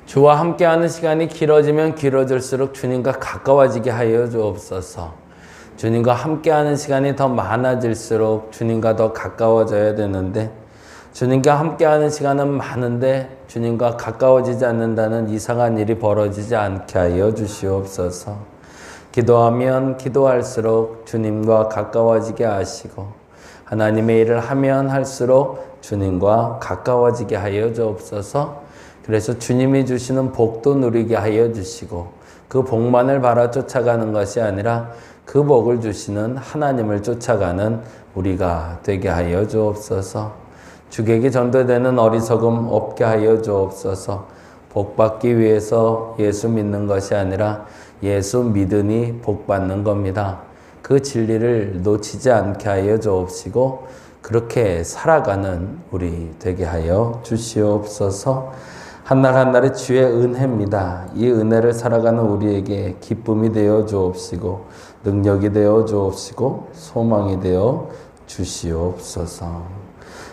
주와 함께하는 시간이 길어지면 길어질수록 주님과 가까워지게 하여 주옵소서. 주님과 함께하는 시간이 더 많아질수록 주님과 더 가까워져야 되는데 주님과 함께하는 시간은 많은데 주님과 가까워지지 않는다는 이상한 일이 벌어지지 않게 하여 주시옵소서. 기도하면 기도할수록 주님과 가까워지게 하시고 하나님의 일을 하면 할수록 주님과 가까워지게 하여 주옵소서. 그래서 주님이 주시는 복도 누리게 하여 주시고 그 복만을 바라 쫓아가는 것이 아니라 그 복을 주시는 하나님을 쫓아가는 우리가 되게 하여 주옵소서. 주객이 전도되는 어리석음 없게 하여 주옵소서. 복받기 위해서 예수 믿는 것이 아니라 예수 믿으니 복받는 겁니다. 그 진리를 놓치지 않게 하여 주옵시고 그렇게 살아가는 우리 되게 하여 주시옵소서. 한날 한날의 주의 은혜입니다. 이 은혜를 살아가는 우리에게 기쁨이 되어 주옵시고 능력이 되어 주옵시고 소망이 되어 주시옵소서.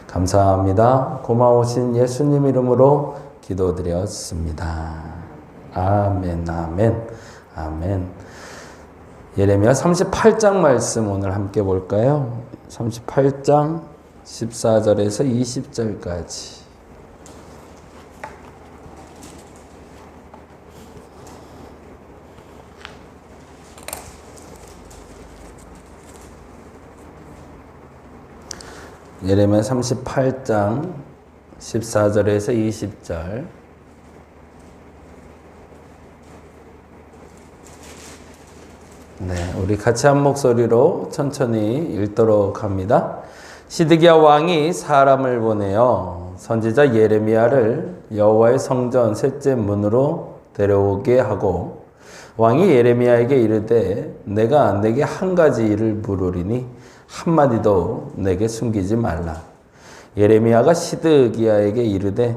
감사합니다. 고마우신 예수님 이름으로 기도드렸습니다. 아멘, 아멘, 아멘. 예레미야 38장 말씀 오늘 함께 볼까요? 38장 14절에서 20절까지. 예레미야 38장 14절에서 20절. 네, 우리 같이 한 목소리로 천천히 읽도록 합니다. 시드기야 왕이 사람을 보내어 선지자 예레미야를 여호와의 성전 셋째 문으로 데려오게 하고 왕이 예레미야에게 이르되 내가 내게 한 가지 일을 물으리니 한마디도 내게 숨기지 말라. 예레미야가 시드기야에게 이르되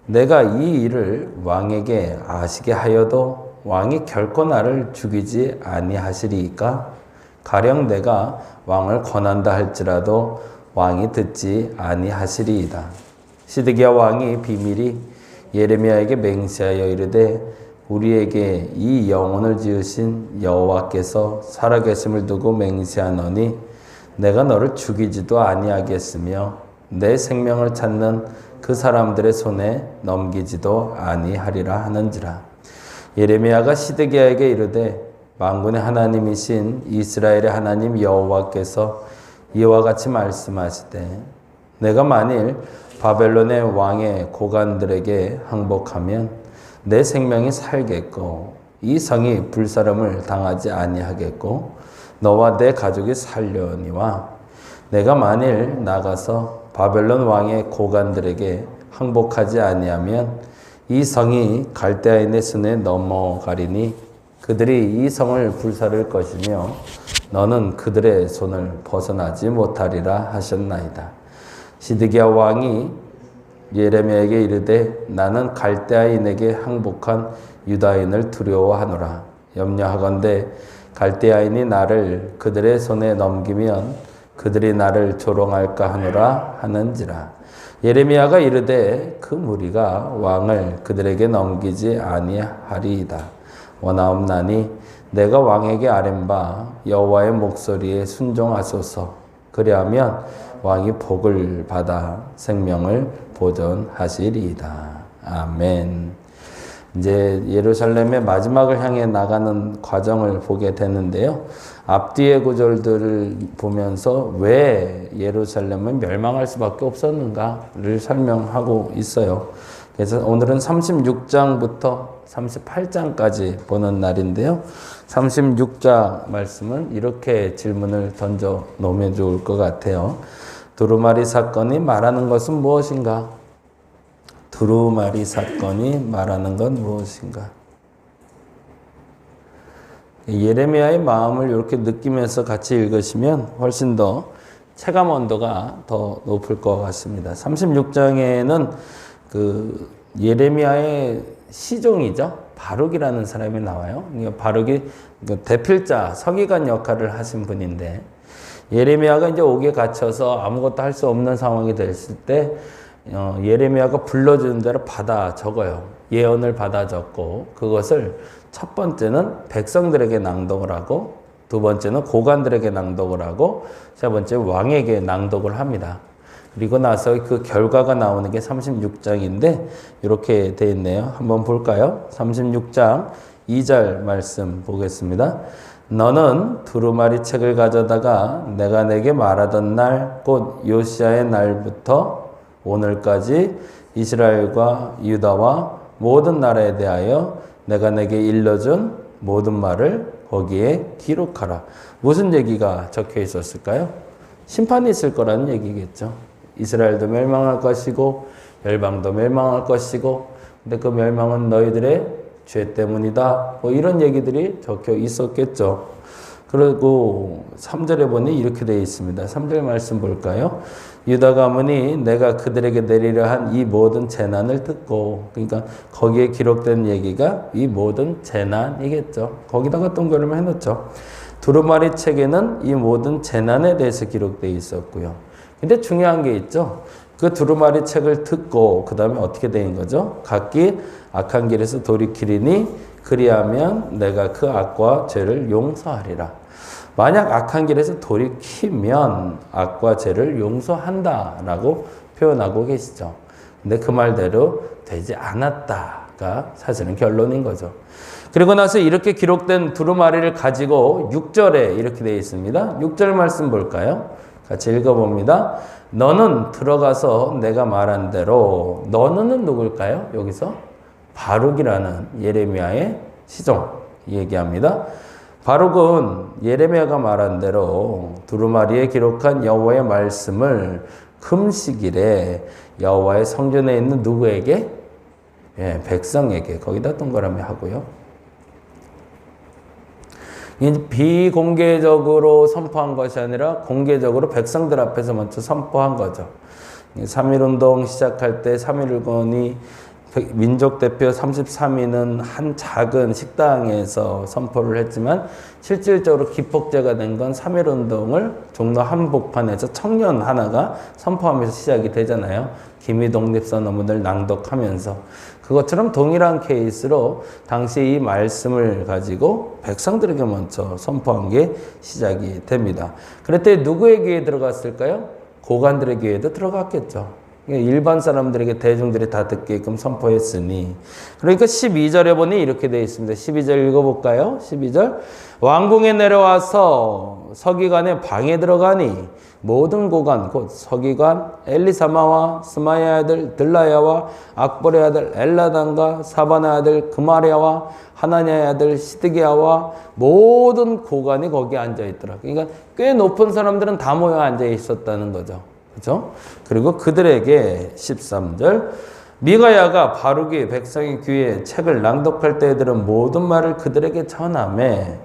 내가 이 일을 왕에게 아시게 하여도 왕이 결코 나를 죽이지 아니하시리이까? 가령 내가 왕을 권한다 할지라도 왕이 듣지 아니하시리이다. 시드기야 왕이 비밀이 예레미야에게 맹세하여 이르되 우리에게 이 영혼을 지으신 여호와께서 살아계심을 두고 맹세하노니 내가 너를 죽이지도 아니하겠으며 내 생명을 찾는 그 사람들의 손에 넘기지도 아니하리라 하는지라. 예레미야가 시드기야에게 이르되 만군의 하나님이신 이스라엘의 하나님 여호와께서 이와 같이 말씀하시되 내가 만일 바벨론의 왕의 고관들에게 항복하면 내 생명이 살겠고 이 성이 불사름을 당하지 아니하겠고 너와 내 가족이 살려니와 내가 만일 나가서 바벨론 왕의 고관들에게 항복하지 아니하면 이 성이 갈대아인의 손에 넘어가리니 그들이 이 성을 불사를 것이며 너는 그들의 손을 벗어나지 못하리라 하셨나이다. 시드기야 왕이 예레미야에게 이르되 나는 갈대아인에게 항복한 유다인을 두려워하노라. 염려하건대 갈대아인이 나를 그들의 손에 넘기면 그들이 나를 조롱할까 하노라 하는지라. 예레미야가 이르되 그 무리가 왕을 그들에게 넘기지 아니하리이다. 원하옵나니 내가 왕에게 아뢰는 바 여호와의 목소리에 순종하소서. 그리하면 왕이 복을 받아 생명을 보존하시리이다. 아멘. 이제 예루살렘의 마지막을 향해 나가는 과정을 보게 되는데요. 앞뒤의 구절들을 보면서 왜 예루살렘은 멸망할 수밖에 없었는가를 설명하고 있어요. 그래서 오늘은 36장부터 38장까지 보는 날인데요. 36장 말씀은 이렇게 질문을 던져 놓으면 좋을 것 같아요. 두루마리 사건이 말하는 것은 무엇인가? 두루마리 사건이 말하는 건 무엇인가? 예레미야의 마음을 이렇게 느끼면서 같이 읽으시면 훨씬 더 체감 온도가 더 높을 것 같습니다. 36장에는 그 예레미야의 시종이죠. 바룩이라는 사람이 나와요. 바룩이 대필자, 서기관 역할을 하신 분인데 예레미야가 이제 옥에 갇혀서 아무것도 할 수 없는 상황이 됐을 때 예레미야가 불러주는 대로 받아 적어요. 예언을 받아 적고 그것을 첫 번째는 백성들에게 낭독을 하고 두 번째는 고관들에게 낭독을 하고 세 번째 왕에게 낭독을 합니다. 그리고 나서 그 결과가 나오는 게 36장인데 이렇게 돼 있네요. 한번 볼까요? 36장 2절 말씀 보겠습니다. 너는 두루마리 책을 가져다가 내가 내게 말하던 날 곧 요시야의 날부터 오늘까지 이스라엘과 유다와 모든 나라에 대하여 내가 내게 일러준 모든 말을 거기에 기록하라. 무슨 얘기가 적혀 있었을까요? 심판이 있을 거라는 얘기겠죠. 이스라엘도 멸망할 것이고 열방도 멸망할 것이고 근데 그 멸망은 너희들의 죄 때문이다. 뭐 이런 얘기들이 적혀 있었겠죠. 그리고 3절에 보니 이렇게 되어 있습니다. 3절 말씀 볼까요? 유다 가문이 내가 그들에게 내리려 한 이 모든 재난을 듣고 그러니까 거기에 기록된 얘기가 이 모든 재난이겠죠. 거기다가 동그라미 해놓죠. 두루마리 책에는 이 모든 재난에 대해서 기록되어 있었고요. 근데 중요한 게 있죠. 그 두루마리 책을 듣고 그 다음에 어떻게 된 거죠? 각기 악한 길에서 돌이키리니 그리하면 내가 그 악과 죄를 용서하리라. 만약 악한 길에서 돌이키면 악과 죄를 용서한다라고 표현하고 계시죠. 근데 그 말대로 되지 않았다가 사실은 결론인 거죠. 그리고 나서 이렇게 기록된 두루마리를 가지고 6절에 이렇게 되어 있습니다. 6절 말씀 볼까요? 같이 읽어봅니다. 너는 들어가서 내가 말한 대로 너는 누굴까요? 여기서 바룩이라는 예레미야의 시종 얘기합니다. 바룩은 예레미야가 말한 대로 두루마리에 기록한 여호와의 말씀을 금식일에 여호와의 성전에 있는 누구에게? 백성에게 거기다 동그라미 하고요. 비공개적으로 선포한 것이 아니라 공개적으로 백성들 앞에서 먼저 선포한 거죠. 3.1운동 시작할 때 3.1운동이 민족대표 33인은 한 작은 식당에서 선포를 했지만 실질적으로 기폭제가 된 건 3.1운동을 종로 한복판에서 청년 하나가 선포하면서 시작이 되잖아요. 기미독립선 논문을 낭독하면서. 그것처럼 동일한 케이스로 당시 이 말씀을 가지고 백성들에게 먼저 선포한 게 시작이 됩니다. 그랬더니 누구의 귀에 들어갔을까요? 고관들의 귀에도 들어갔겠죠. 일반 사람들에게 대중들이 다 듣게끔 선포했으니. 그러니까 12절에 보니 이렇게 되어 있습니다. 12절 읽어볼까요? 12절. 왕궁에 내려와서 서기관의 방에 들어가니 모든 고관 곧 서기관 엘리사마와 스마야의 아들 들라야와 악볼의 아들 엘라단과 사반의 아들 그마랴와 하나냐의 아들 시드기야와 모든 고관이 거기에 앉아 있더라. 그러니까 꽤 높은 사람들은 다 모여 앉아 있었다는 거죠. 그렇죠? 그리고 그들에게 13절 미가야가 바룩이 백성의 귀에 책을 낭독할 때 애들은 모든 말을 그들에게 전하매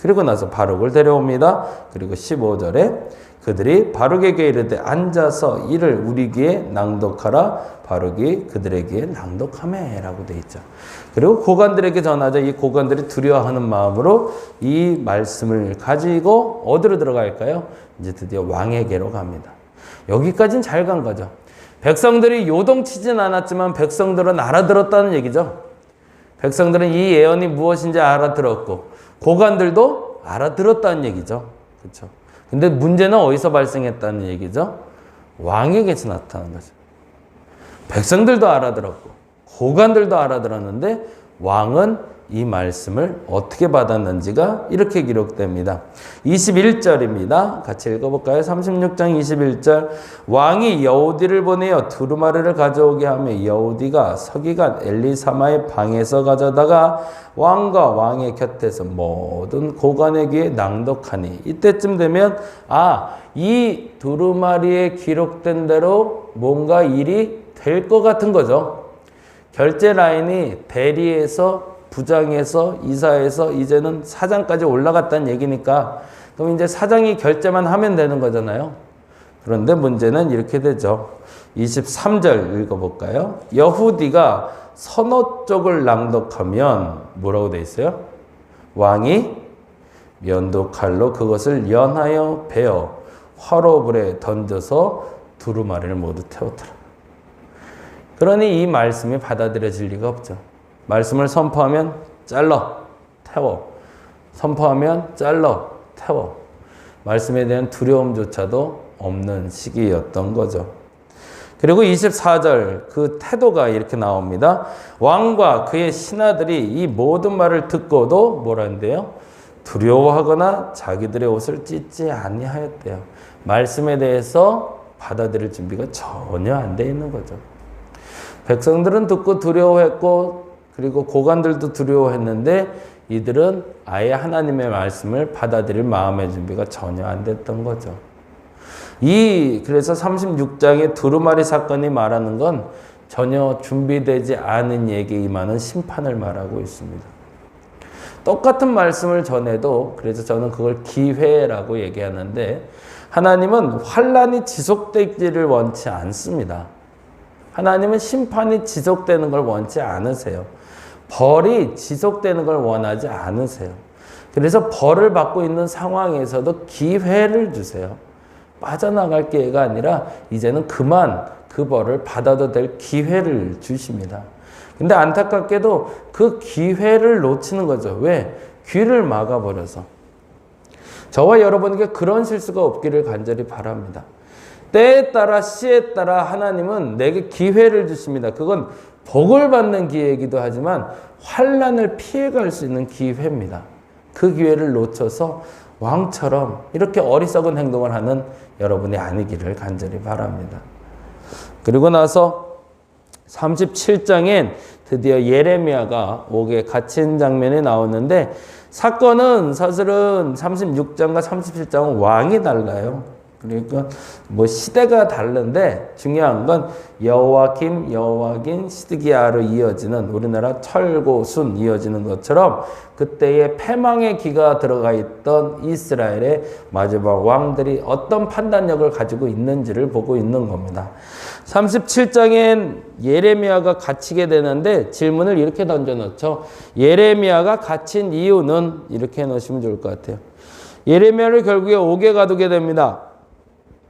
그리고 나서 바룩을 데려옵니다. 그리고 15절에 그들이 바룩에게 이르되 앉아서 이를 우리 귀에 낭독하라. 바룩이 그들의 귀에 낭독하매 라고 되어 있죠. 그리고 고관들에게 전하자. 이 고관들이 두려워하는 마음으로 이 말씀을 가지고 어디로 들어갈까요? 이제 드디어 왕에게로 갑니다. 여기까지는 잘 간 거죠. 백성들이 요동치진 않았지만 백성들은 알아들었다는 얘기죠. 백성들은 이 예언이 무엇인지 알아들었고 고관들도 알아들었다는 얘기죠. 그렇죠? 근데 문제는 어디서 발생했다는 얘기죠? 왕에게서 나타난 거죠. 백성들도 알아들었고 고관들도 알아들었는데 왕은 이 말씀을 어떻게 받았는지가 이렇게 기록됩니다. 21절입니다. 같이 읽어볼까요? 36장 21절 왕이 여우디를 보내어 두루마리를 가져오게 하며 여우디가 서기관 엘리사마의 방에서 가져다가 왕과 왕의 곁에서 모든 고관의 귀에 낭독하니 이때쯤 되면 이 두루마리에 기록된 대로 뭔가 일이 될 것 같은 거죠. 결제 라인이 대리에서 부장에서 이사에서 이제는 사장까지 올라갔다는 얘기니까 그럼 이제 사장이 결제만 하면 되는 거잖아요. 그런데 문제는 이렇게 되죠. 23절 읽어볼까요? 여후디가 서너 쪽을 낭독하면 뭐라고 돼 있어요? 왕이 면도칼로 그것을 연하여 베어 화로불에 던져서 두루마리를 모두 태웠더라. 그러니 이 말씀이 받아들여질 리가 없죠. 말씀을 선포하면 잘라, 태워. 선포하면 잘라, 태워. 말씀에 대한 두려움조차도 없는 시기였던 거죠. 그리고 24절 그 태도가 이렇게 나옵니다. 왕과 그의 신하들이 이 모든 말을 듣고도 뭐라는데요? 두려워하거나 자기들의 옷을 찢지 아니하였대요. 말씀에 대해서 받아들일 준비가 전혀 안 돼 있는 거죠. 백성들은 듣고 두려워했고 그리고 고관들도 두려워했는데 이들은 아예 하나님의 말씀을 받아들일 마음의 준비가 전혀 안 됐던 거죠. 그래서 36장의 두루마리 사건이 말하는 건 전혀 준비되지 않은 얘기에 임하는 심판을 말하고 있습니다. 똑같은 말씀을 전해도 그래서 저는 그걸 기회라고 얘기하는데 하나님은 환란이 지속되기를 원치 않습니다. 하나님은 심판이 지속되는 걸 원치 않으세요. 벌이 지속되는 걸 원하지 않으세요. 그래서 벌을 받고 있는 상황에서도 기회를 주세요. 빠져나갈 기회가 아니라 이제는 그만 그 벌을 받아도 될 기회를 주십니다. 근데 안타깝게도 그 기회를 놓치는 거죠. 왜? 귀를 막아버려서. 저와 여러분에게 그런 실수가 없기를 간절히 바랍니다. 때에 따라 시에 따라 하나님은 내게 기회를 주십니다. 그건 복을 받는 기회이기도 하지만 환란을 피해갈 수 있는 기회입니다. 그 기회를 놓쳐서 왕처럼 이렇게 어리석은 행동을 하는 여러분이 아니기를 간절히 바랍니다. 그리고 나서 37장엔 드디어 예레미야가 옥에 갇힌 장면이 나오는데 사건은 사실은 36장과 37장은 왕이 달라요. 그러니까 뭐 시대가 다른데 중요한 건 여호와김, 여호와긴, 시드기야로 이어지는 우리나라 철고순 이어지는 것처럼 그때의 패망의 기가 들어가 있던 이스라엘의 마지막 왕들이 어떤 판단력을 가지고 있는지를 보고 있는 겁니다. 37장엔 예레미야가 갇히게 되는데 질문을 이렇게 던져놓죠. 예레미야가 갇힌 이유는 이렇게 해놓으시면 좋을 것 같아요. 예레미야를 결국에 옥에 가두게 됩니다.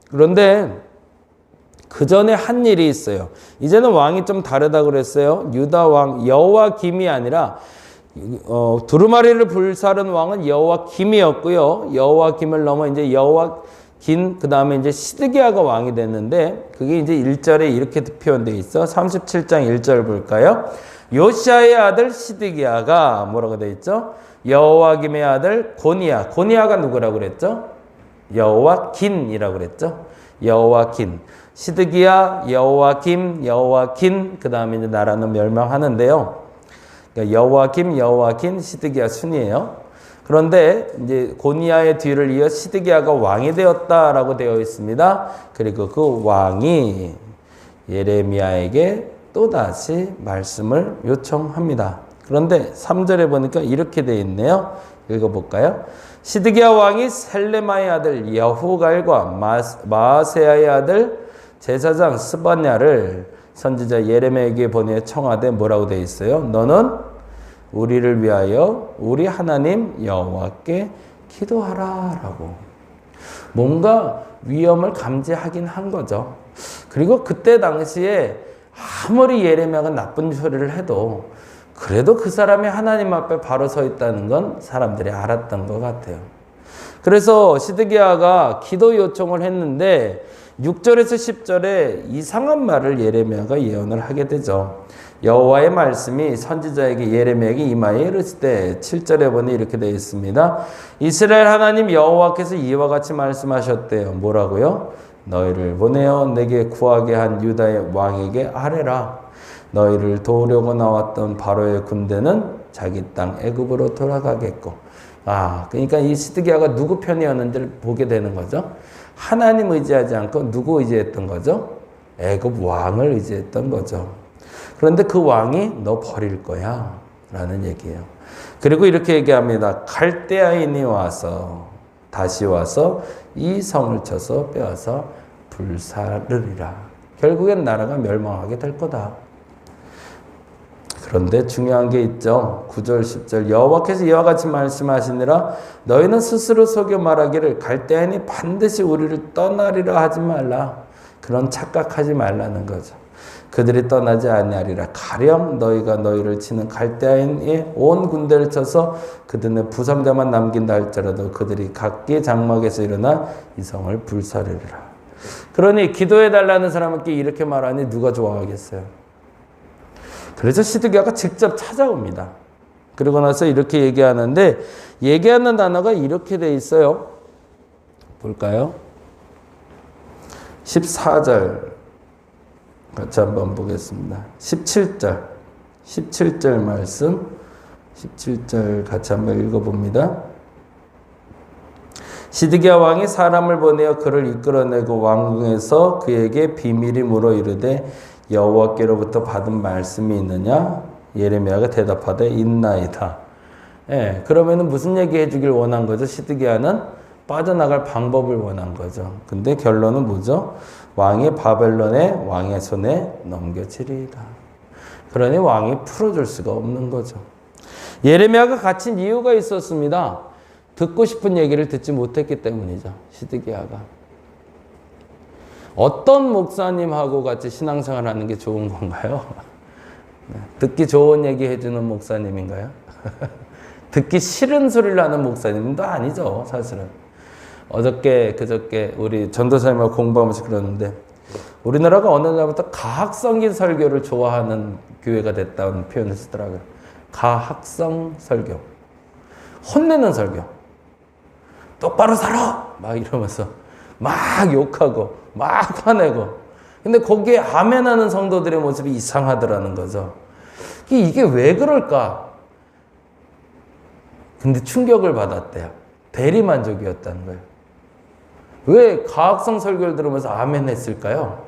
그런데 그 전에 한 일이 있어요. 이제는 왕이 좀 다르다고 그랬어요. 유다 왕 여호와김이 아니라 두루마리를 불사른 왕은 여호와김이었고요. 여호와김을 넘어 이제 여호와긴 그다음에 이제 시드기야가 왕이 됐는데 그게 이제 1절에 이렇게 표현되어 있어. 37장 1절 볼까요? 요시야의 아들 시드기야가 뭐라고 되어 있죠? 여호와김의 아들 고니야. 고니야가 누구라고 그랬죠? 여호와긴이라고 그랬죠. 여호와긴. 시드기야, 여호와김, 여호와긴. 그 다음에 이제 나라는 멸망하는데요. 그러니까 여호와김, 여호와긴, 시드기야 순이에요. 그런데 이제 고니야의 뒤를 이어 시드기야가 왕이 되었다라고 되어 있습니다. 그리고 그 왕이 예레미야에게 또다시 말씀을 요청합니다. 그런데 3절에 보니까 이렇게 되어 있네요. 읽어볼까요? 시드기야 왕이 셀레마의 아들 여후갈과 마아세야의 아들 제사장 스바냐를 선지자 예레미야에게 보내 청하되 뭐라고 되어 있어요? 너는 우리를 위하여 우리 하나님 여호와께 기도하라라고. 뭔가 위험을 감지하긴 한 거죠. 그리고 그때 당시에 아무리 예레미야가 나쁜 소리를 해도 그래도 그 사람이 하나님 앞에 바로 서 있다는 건 사람들이 알았던 것 같아요. 그래서 시드기야가 기도 요청을 했는데 6절에서 10절에 이상한 말을 예레미야가 예언을 하게 되죠. 여호와의 말씀이 선지자에게 예레미야에게 임하여 이르시되 7절에 보니 이렇게 되어 있습니다. 이스라엘 하나님 여호와께서 이와 같이 말씀하셨대요. 뭐라고요? 너희를 보내어 내게 구하게 한 유다의 왕에게 아뢰라. 너희를 도우려고 나왔던 바로의 군대는 자기 땅 애굽으로 돌아가겠고. 그러니까 이 시드기야가 누구 편이었는지를 보게 되는 거죠. 하나님 의지하지 않고 누구 의지했던 거죠? 애굽 왕을 의지했던 거죠. 그런데 그 왕이 너 버릴 거야 라는 얘기예요. 그리고 이렇게 얘기합니다. 갈대아인이 와서 다시 와서 이 성을 쳐서 빼앗아 불사르리라. 결국엔 나라가 멸망하게 될 거다. 그런데 중요한 게 있죠. 9절 10절 여호와께서 이와 같이 말씀하시니라 너희는 스스로 속여 말하기를 갈대아인이 반드시 우리를 떠나리라 하지 말라. 그런 착각하지 말라는 거죠. 그들이 떠나지 아니하리라. 가령 너희가 너희를 치는 갈대아인의 온 군대를 쳐서 그들의 부상자만 남긴다 할지라도 그들이 각기 장막에서 일어나 이 성을 불사르리라. 그러니 기도해달라는 사람께 이렇게 말하니 누가 좋아하겠어요? 그래서 시드기야가 직접 찾아옵니다. 그러고 나서 이렇게 얘기하는데, 얘기하는 단어가 이렇게 돼 있어요. 볼까요? 14절 같이 한번 보겠습니다. 17절 말씀, 17절 같이 한번 읽어봅니다. 시드기야 왕이 사람을 보내어 그를 이끌어내고 왕궁에서 그에게 비밀이 물어 이르되 여호와께로부터 받은 말씀이 있느냐? 예레미야가 대답하되 있나이다. 예, 그러면은 무슨 얘기 해주길 원한 거죠? 시드기야는 빠져나갈 방법을 원한 거죠. 근데 결론은 뭐죠? 왕이 바벨론의 왕의 손에 넘겨지리이다. 그러니 왕이 풀어줄 수가 없는 거죠. 예레미야가 갇힌 이유가 있었습니다. 듣고 싶은 얘기를 듣지 못했기 때문이죠. 시드기야가. 어떤 목사님하고 같이 신앙생활 하는 게 좋은 건가요? 듣기 좋은 얘기 해주는 목사님인가요? 듣기 싫은 소리를 하는 목사님도 아니죠, 사실은. 그저께 우리 전도사님하고 공부하면서 그러는데, 우리나라가 어느 날부터 가학성인 설교를 좋아하는 교회가 됐다는 표현을 쓰더라고요. 가학성 설교. 혼내는 설교. 똑바로 살아! 막 이러면서 막 욕하고 막 화내고. 근데 거기에 아멘하는 성도들의 모습이 이상하더라는 거죠. 이게 왜 그럴까? 근데 충격을 받았대요. 대리만족이었다는 거예요. 왜 가학성 설교를 들으면서 아멘 했을까요?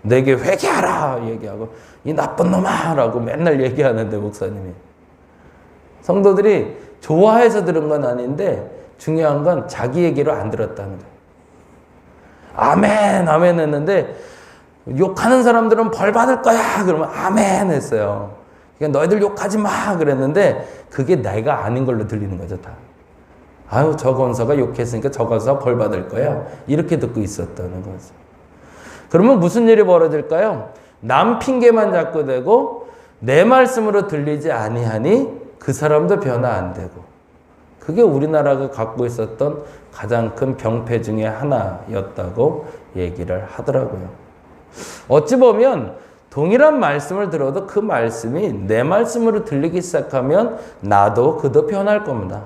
내게 회개하라 얘기하고 이 나쁜 놈아 라고 맨날 얘기하는데 목사님이. 성도들이 좋아해서 들은 건 아닌데 중요한 건 자기 얘기로 안 들었다는 거예요. 아멘 아멘 했는데 욕하는 사람들은 벌 받을 거야 그러면 아멘 했어요. 그러니까 너희들 욕하지 마 그랬는데 그게 내가 아닌 걸로 들리는 거죠. 다. 아유 저 권사가 욕했으니까 저 권사 벌 받을 거야 이렇게 듣고 있었다는 거죠. 그러면 무슨 일이 벌어질까요? 남 핑계만 자꾸 대고 내 말씀으로 들리지 아니하니 그 사람도 변화 안 되고. 그게 우리나라가 갖고 있었던 가장 큰 병폐 중에 하나였다고 얘기를 하더라고요. 어찌 보면 동일한 말씀을 들어도 그 말씀이 내 말씀으로 들리기 시작하면 나도 그도 변할 겁니다.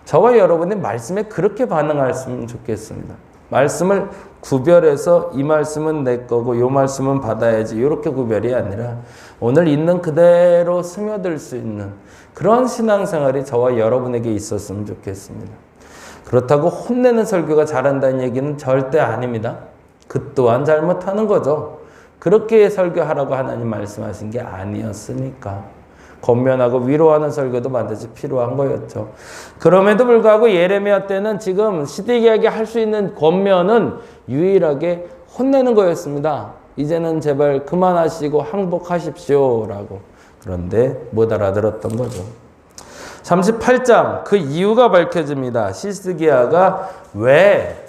저와 여러분이 말씀에 그렇게 반응했으면 좋겠습니다. 말씀을 구별해서 이 말씀은 내 거고 이 말씀은 받아야지 이렇게 구별이 아니라 오늘 있는 그대로 스며들 수 있는 그런 신앙생활이 저와 여러분에게 있었으면 좋겠습니다. 그렇다고 혼내는 설교가 잘한다는 얘기는 절대 아닙니다. 그 또한 잘못하는 거죠. 그렇게 설교하라고 하나님 말씀하신 게 아니었으니까. 권면하고 위로하는 설교도 반드시 필요한 거였죠. 그럼에도 불구하고 예레미야 때는 지금 시드기야에게 할 수 있는 권면은 유일하게 혼내는 거였습니다. 이제는 제발 그만하시고 항복하십시오라고. 그런데 못 알아들었던 거죠. 38장 그 이유가 밝혀집니다. 시드기야가 왜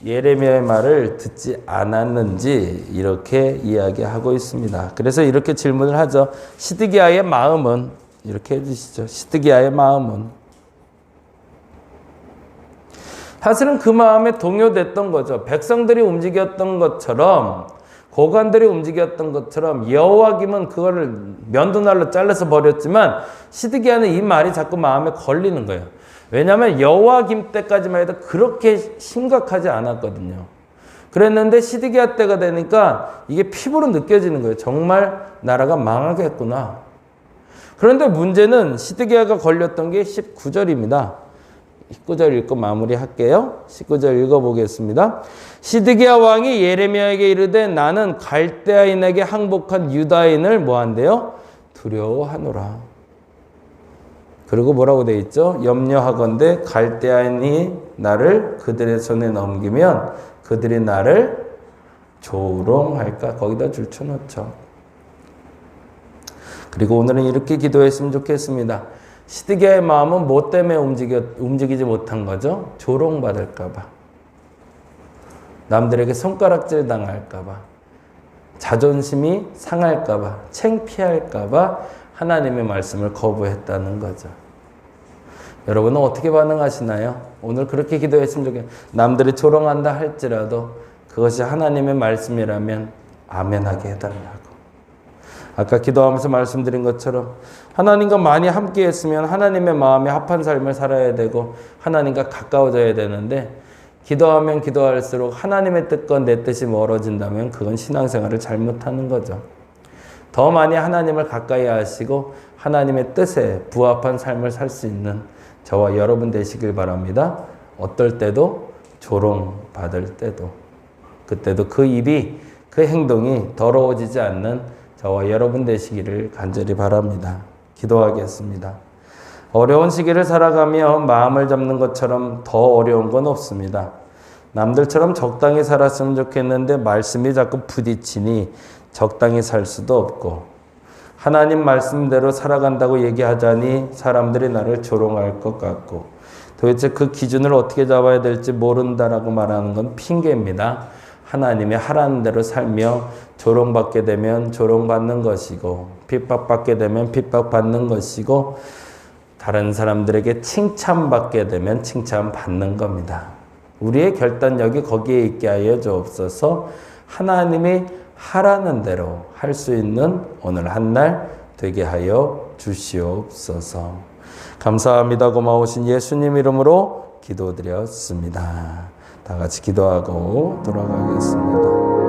예레미야의 말을 듣지 않았는지 이렇게 이야기하고 있습니다. 그래서 이렇게 질문을 하죠. 시드기야의 마음은 이렇게 해주시죠. 시드기야의 마음은 사실은 그 마음에 동요됐던 거죠. 백성들이 움직였던 것처럼 고관들이 움직였던 것처럼 여호와김은 그거를 면도날로 잘라서 버렸지만 시드기야는 이 말이 자꾸 마음에 걸리는 거예요. 왜냐하면 여호와김 때까지만 해도 그렇게 심각하지 않았거든요. 그랬는데 시드기야 때가 되니까 이게 피부로 느껴지는 거예요. 정말 나라가 망하겠구나. 그런데 문제는 시드기야가 걸렸던 게 19절입니다. 19절 읽고 마무리할게요. 19절 읽어보겠습니다. 시드기야 왕이 예레미야에게 이르되 나는 갈대아인에게 항복한 유다인을 뭐한대요? 두려워하노라. 그리고 뭐라고 돼 있죠? 염려하건대 갈대아인이 나를 그들의 손에 넘기면 그들이 나를 조롱할까? 거기다 줄쳐놓죠. 그리고 오늘은 이렇게 기도했으면 좋겠습니다. 시드기야의 마음은 뭐 때문에 움직이지 못한 거죠? 조롱받을까 봐. 남들에게 손가락질 당할까 봐. 자존심이 상할까봐, 창피할까봐 하나님의 말씀을 거부했다는 거죠. 여러분은 어떻게 반응하시나요? 오늘 그렇게 기도했으면 좋겠어요. 남들이 조롱한다 할지라도 그것이 하나님의 말씀이라면 아멘하게 해달라고. 아까 기도하면서 말씀드린 것처럼 하나님과 많이 함께 했으면 하나님의 마음에 합한 삶을 살아야 되고 하나님과 가까워져야 되는데, 기도하면 기도할수록 하나님의 뜻과 내 뜻이 멀어진다면 그건 신앙생활을 잘못하는 거죠. 더 많이 하나님을 가까이 하시고 하나님의 뜻에 부합한 삶을 살 수 있는 저와 여러분 되시길 바랍니다. 어떨 때도, 조롱받을 때도, 그때도 그 입이, 그 행동이 더러워지지 않는 저와 여러분 되시기를 간절히 바랍니다. 기도하겠습니다. 어려운 시기를 살아가며 마음을 잡는 것처럼 더 어려운 건 없습니다. 남들처럼 적당히 살았으면 좋겠는데 말씀이 자꾸 부딪히니 적당히 살 수도 없고, 하나님 말씀대로 살아간다고 얘기하자니 사람들이 나를 조롱할 것 같고, 도대체 그 기준을 어떻게 잡아야 될지 모른다라고 말하는 건 핑계입니다. 하나님의 하라는 대로 살며 조롱받게 되면 조롱받는 것이고, 핍박받게 되면 핍박받는 것이고, 다른 사람들에게 칭찬받게 되면 칭찬받는 겁니다. 우리의 결단력이 거기에 있게 하여 주옵소서. 하나님이 하라는 대로 할 수 있는 오늘 한 날 되게 하여 주시옵소서. 감사합니다. 고마우신 예수님 이름으로 기도드렸습니다. 다 같이 기도하고 돌아가겠습니다.